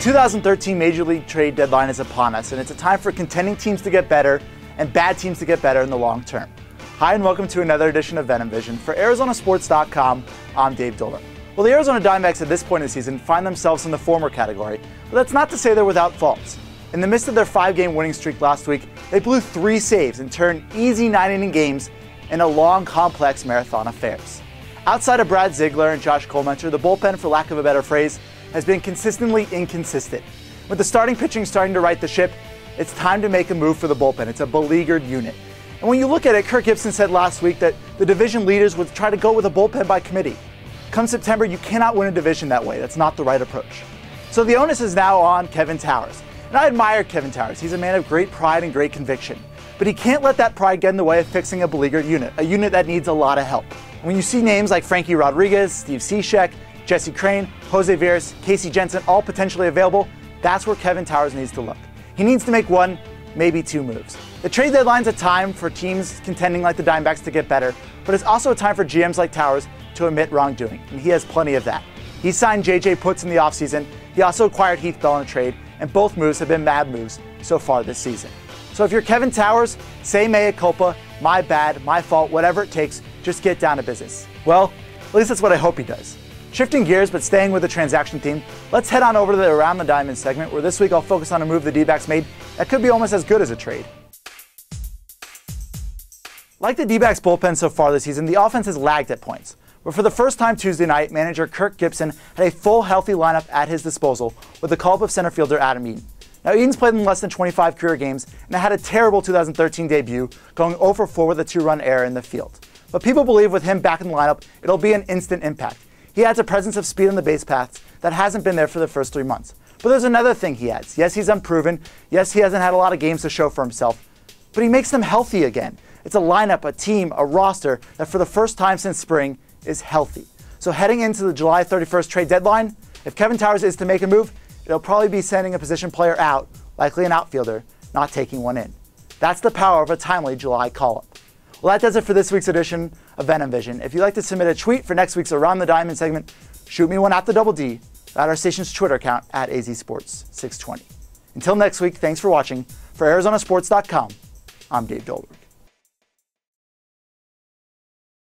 2013 Major League trade deadline is upon us, and it's a time for contending teams to get better and bad teams to get better in the long term. Hi, and welcome to another edition of Venom Vision. For ArizonaSports.com, I'm Dave Doler. Well, the Arizona Diamondbacks at this point in the season find themselves in the former category, but that's not to say they're without faults. In the midst of their 5-game winning streak last week, they blew 3 saves and turned easy 9-inning games into long, complex marathon affairs. Outside of Brad Ziegler and Josh Colmentor, the bullpen, for lack of a better phrase, has been consistently inconsistent. With the starting pitching starting to right the ship, it's time to make a move for the bullpen. It's a beleaguered unit. And when you look at it, Kirk Gibson said last week that the division leaders would try to go with a bullpen by committee. Come September, you cannot win a division that way. That's not the right approach. So the onus is now on Kevin Towers. And I admire Kevin Towers. He's a man of great pride and great conviction. But he can't let that pride get in the way of fixing a beleaguered unit, a unit that needs a lot of help. When you see names like Frankie Rodriguez, Steve Cishek, Jesse Crain, Jose Veras, Casey Jensen, all potentially available, that's where Kevin Towers needs to look. He needs to make 1, maybe 2 moves. The trade deadline's a time for teams contending like the Diamondbacks to get better, but it's also a time for GMs like Towers to admit wrongdoing, and he has plenty of that. He signed J.J. Putz in the offseason, he also acquired Heath Bell in a trade, and both moves have been mad moves so far this season. So if you're Kevin Towers, say mea culpa, my bad, my fault, whatever it takes, just get down to business. Well, at least that's what I hope he does. Shifting gears, but staying with the transaction theme, let's head on over to the Around the Diamond segment, where this week I'll focus on a move the D-backs made that could be almost as good as a trade. Like the D-backs bullpen so far this season, the offense has lagged at points. But for the first time Tuesday night, manager Kirk Gibson had a full healthy lineup at his disposal with the call-up of center fielder Adam Eaton. Now, Eaton's played in less than 25 career games and had a terrible 2013 debut, going 0 for 4 with a 2-run error in the field. But people believe with him back in the lineup, it'll be an instant impact. He adds a presence of speed on the base paths that hasn't been there for the first 3 months. But there's another thing he adds. Yes, he's unproven. Yes, he hasn't had a lot of games to show for himself. But he makes them healthy again. It's a lineup, a team, a roster that for the first time since spring is healthy. So heading into the July 31st trade deadline, if Kevin Towers is to make a move, it'll probably be sending a position player out, likely an outfielder, not taking one in. That's the power of a timely July call-up. Well, that does it for this week's edition of Venom Vision. If you'd like to submit a tweet for next week's Around the Diamond segment, shoot me one at the Double D at our station's Twitter account at AZSports620. Until next week, thanks for watching. For ArizonaSports.com, I'm Dave Doler.